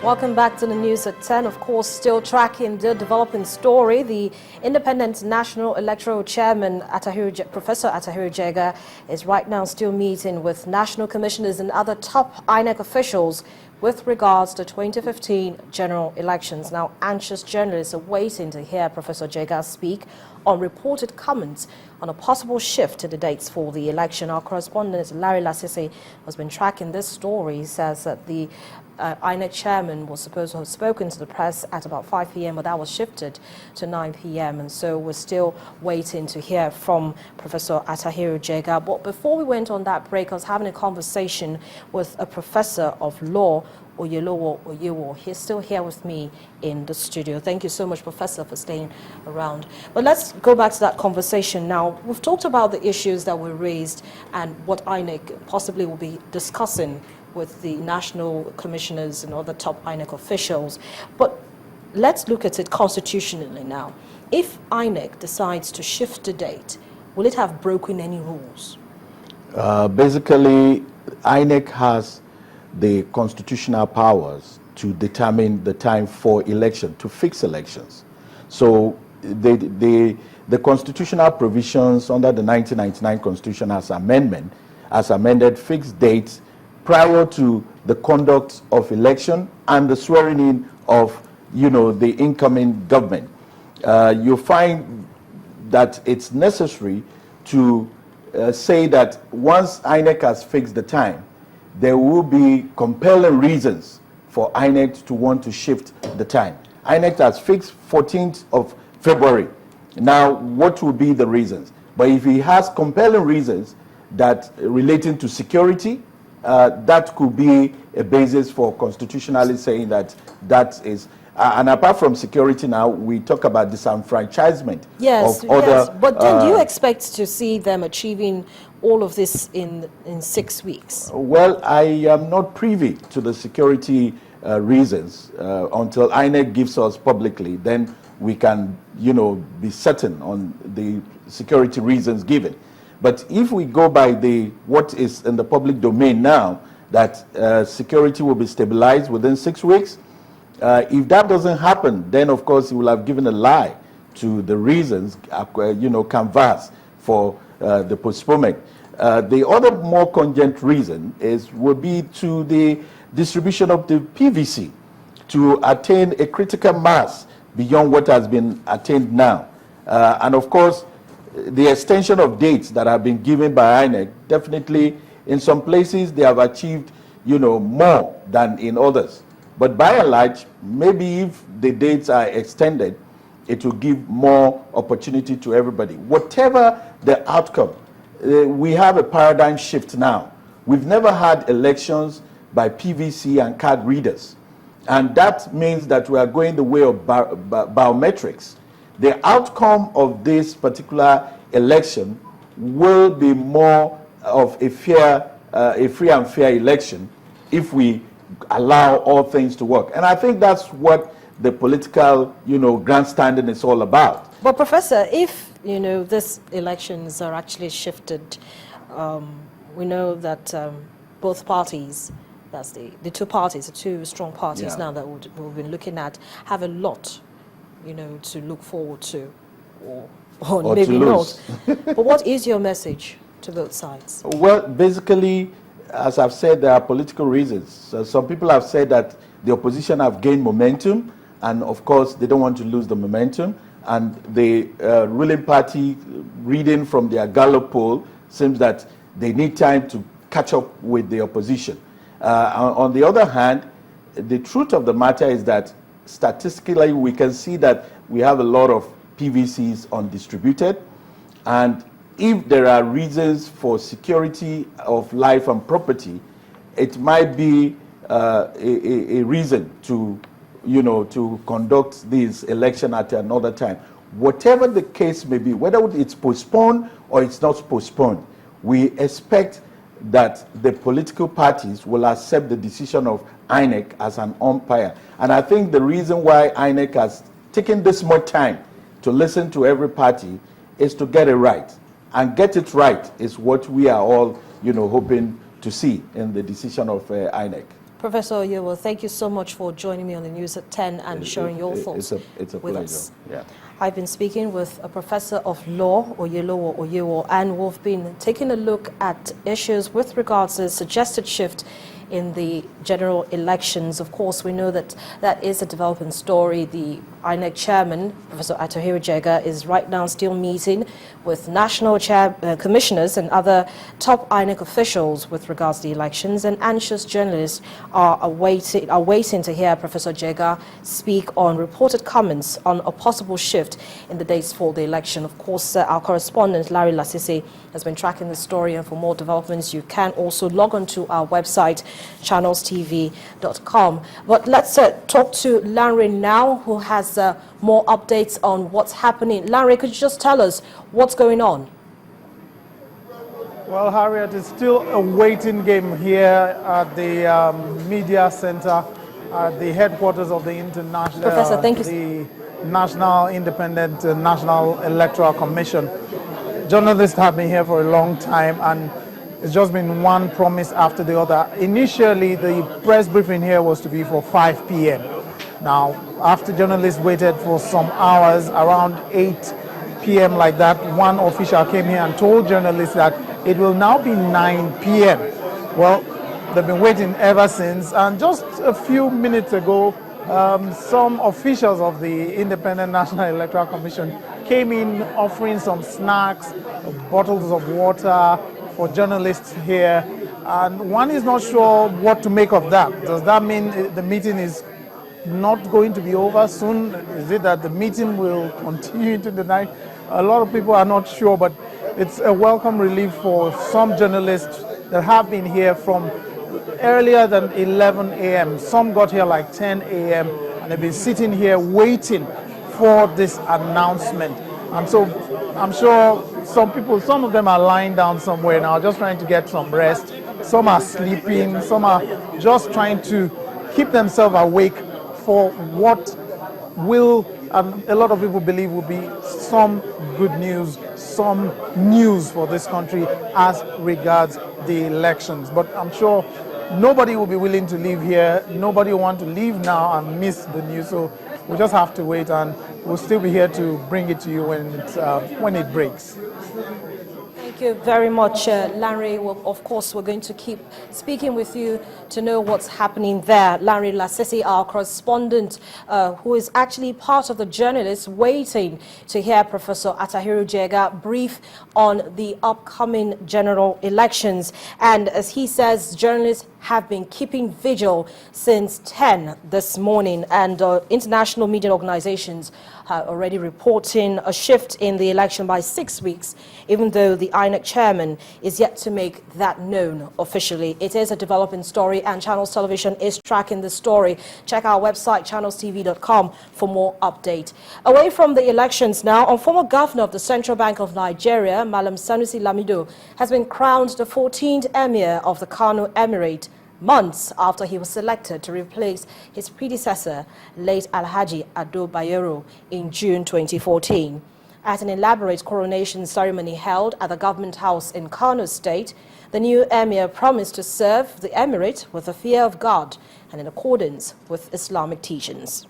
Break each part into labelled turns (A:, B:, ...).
A: Welcome back to the news at 10. Of course, still tracking the developing story. The Independent National Electoral Chairman, Professor Atahiru Jega, is right now still meeting with national commissioners and other top INEC officials with regards to 2015 general elections. Now, anxious journalists are waiting to hear Professor Jega speak on reported comments on a possible shift to the dates for the election. Our correspondent, Larry Lasisi, has been tracking this story. He says that the INEC chairman was supposed to have spoken to the press at about 5 p.m., but that was shifted to 9 p.m. And so we're still waiting to hear from Professor Atahiru Jega. But before we went on that break, I was having a conversation with a professor of law, Oyelowo Oyewo. He's still here with me in the studio. Thank you so much, Professor, for staying around. But let's go back to that conversation now. We've talked about the issues that were raised and what INEC possibly will be discussing with the national commissioners and other top INEC officials. But let's look at it constitutionally now. If INEC decides to shift the date, will it have broken any rules?
B: Basically, INEC has the constitutional powers to determine the time for election, to fix elections. So the constitutional provisions under the 1999 Constitution as amended fixed dates prior to the conduct of election and the swearing in of, the incoming government. You find that it's necessary to say that once INEC has fixed the time, there will be compelling reasons for INEC to want to shift the time. INEC has fixed 14th of February. Now, what will be the reasons? But if he has compelling reasons that relating to security, that could be a basis for constitutionally saying that is, and apart from security now, we talk about disenfranchisement of other...
A: But then do you expect to see them achieving all of this in 6 weeks?
B: Well, I am not privy to the security reasons until INEC gives us publicly. Then we can, be certain on the security reasons given. But if we go by what is in the public domain now, that security will be stabilized within 6 weeks, if that doesn't happen, then of course he will have given a lie to the reasons, canvassed for the postponement. The other more cogent reason would be to the distribution of the PVC to attain a critical mass beyond what has been attained now. And of course, the extension of dates that have been given by INEC, definitely in some places they have achieved, more than in others. But by and large, maybe if the dates are extended, it will give more opportunity to everybody. Whatever the outcome, we have a paradigm shift now. We've never had elections by PVC and card readers. And that means that we are going the way of biometrics. The outcome of this particular election will be more of a free and fair election if we allow all things to work. And I think that's what the political, grandstanding is all about.
A: But Professor, if, these elections are actually shifted, we know that both parties, that's the two parties, the two strong parties now that we've been looking at, have a lot to look forward to, or maybe not. But what is your message to both sides?
B: Well, basically, as I've said, there are political reasons. So some people have said that the opposition have gained momentum, and of course, they don't want to lose the momentum. And the ruling party, reading from their Gallup poll, seems that they need time to catch up with the opposition. On the other hand, the truth of the matter is that statistically, we can see that we have a lot of PVCs undistributed. And if there are reasons for security of life and property, it might be a reason to, to conduct this election at another time. Whatever the case may be, whether it's postponed or it's not postponed, we expect that the political parties will accept the decision of INEC as an umpire. And I think the reason why INEC has taken this much time to listen to every party is to get it right. And get it right is what we are all, hoping to see in the decision of INEC.
A: Professor Oyewo, thank you so much for joining me on the news at 10 and sharing your thoughts
B: it's a
A: with
B: pleasure.
A: us.
B: Yeah.
A: I've been speaking with a professor of law, Oyewo, and we've been taking a look at issues with regards to the suggested shift in the general elections. Of course, we know that that is a developing story. The INEC chairman, Professor Atahiru Jega, is right now still meeting with national commissioners and other top INEC officials with regards to the elections, and anxious journalists are waiting to hear Professor Jega speak on reported comments on a possible shift in the dates for the election. Of course, our correspondent Larry Lasisi has been tracking the story, and for more developments you can also log on to our website channelstv.com. But let's talk to Larry now, who has more updates on what's happening. Larry, could you just tell us what's going on?
C: Well, Harriet, it's still a waiting game here at the media center, at the headquarters of the international,
A: Professor, thank you.
C: The National Independent National Electoral Commission. Journalists have been here for a long time, and it's just been one promise after the other. Initially, the press briefing here was to be for 5 p.m. Now, after journalists waited for some hours, around 8 p.m. like that, one official came here and told journalists that it will now be 9 p.m. Well, they've been waiting ever since, and just a few minutes ago, some officials of the Independent National Electoral Commission came in offering some snacks, bottles of water for journalists here, and one is not sure what to make of that. Does that mean the meeting is not going to be over soon? Is it that the meeting will continue into the night? A lot of people are not sure, but it's a welcome relief for some journalists that have been here from earlier than 11 a.m. Some got here like 10 a.m. and they've been sitting here waiting for this announcement. And so I'm sure some of them are lying down somewhere now, just trying to get some rest. Some are sleeping, some are just trying to keep themselves awake for what will, a lot of people believe, will be some good news, some news for this country as regards the elections. But I'm sure nobody will be willing to leave here. Nobody will want to leave now and miss the news. So we'll just have to wait, and we'll still be here to bring it to you when it breaks.
A: Thank you very much, Larry. Well, of course, we're going to keep speaking with you to know what's happening there. Larry Lasisi, our correspondent, who is actually part of the journalists waiting to hear Professor Atahiru Jega brief on the upcoming general elections. And as he says, journalists have been keeping vigil since 10 this morning, and international media organizations are already reporting a shift in the election by 6 weeks, even though the INEC chairman is yet to make that known officially. It is a developing story, and Channels Television is tracking the story. Check our website, channelstv.com, for more update. Away from the elections now, a former governor of the Central Bank of Nigeria, Malam Sanusi Lamido, has been crowned the 14th Emir of the Kano Emirate, months after he was selected to replace his predecessor, late Alhaji Ado Bayero, in June 2014. At an elaborate coronation ceremony held at the government house in Kano State, the new emir promised to serve the emirate with the fear of God and in accordance with Islamic teachings.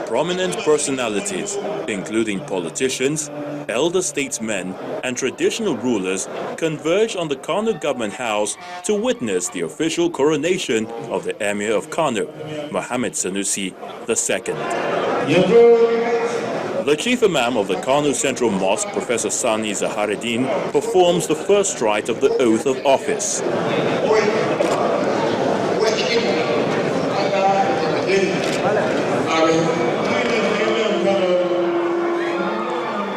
D: Prominent personalities, including politicians, elder statesmen, and traditional rulers, converged on the Kano government house to witness the official coronation of the Emir of Kano, Mohammad Sanusi II. The chief imam of the Kano Central Mosque, Professor Sani Zahareddin, performs the first rite of the oath of office.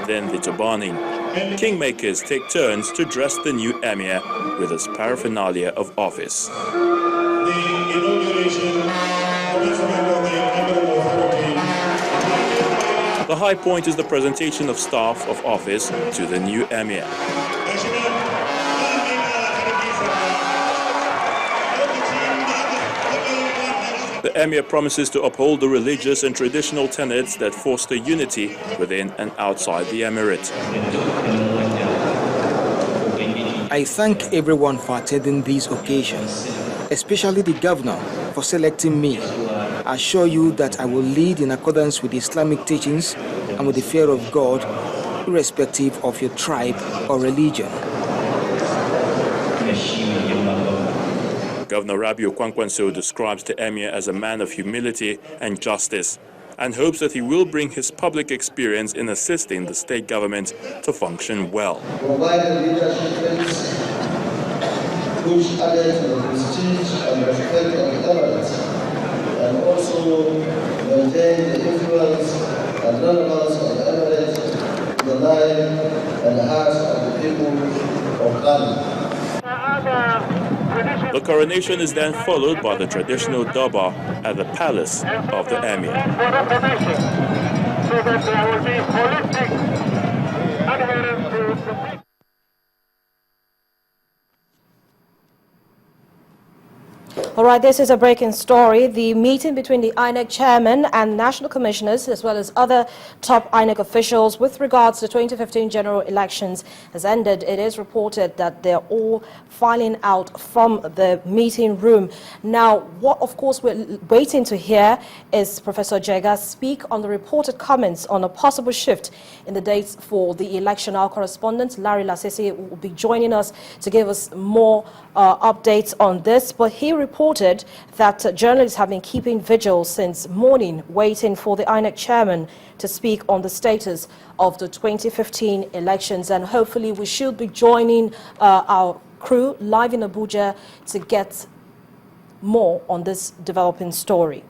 D: Then the turbaning. Kingmakers take turns to dress the new emir with his paraphernalia of office. The high point is the presentation of staff of office to the new emir. The emir promises to uphold the religious and traditional tenets that foster unity within and outside the emirate.
E: I thank everyone for attending this occasion, especially the governor for selecting me. I assure you that I will lead in accordance with Islamic teachings and with the fear of God, irrespective of your tribe or religion.
D: Governor Rabiu Kwankwanso describes the Emir as a man of humility and justice and hopes that he will bring his public experience in assisting the state government to function well.
F: Provide leadership which added to the prestige and respect of the emirate, and also maintain the influence and relevance of the emirate in the life and hearts of the people of Kano.
D: The coronation is then followed by the traditional durbar at the palace of the Emir.
G: So that there will be holistic adherence to the
A: All right, this is a breaking story. The meeting between the INEC chairman and national commissioners, as well as other top INEC officials with regards to 2015 general elections, has ended. It is reported that they're all filing out from the meeting room. Now, what, of course, we're waiting to hear is Professor Jega speak on the reported comments on a possible shift in the dates for the election. Our correspondent, Larry Lasese, will be joining us to give us more updates on this. But he reported that journalists have been keeping vigil since morning, waiting for the INEC chairman to speak on the status of the 2015 elections. And hopefully we should be joining our crew live in Abuja to get more on this developing story.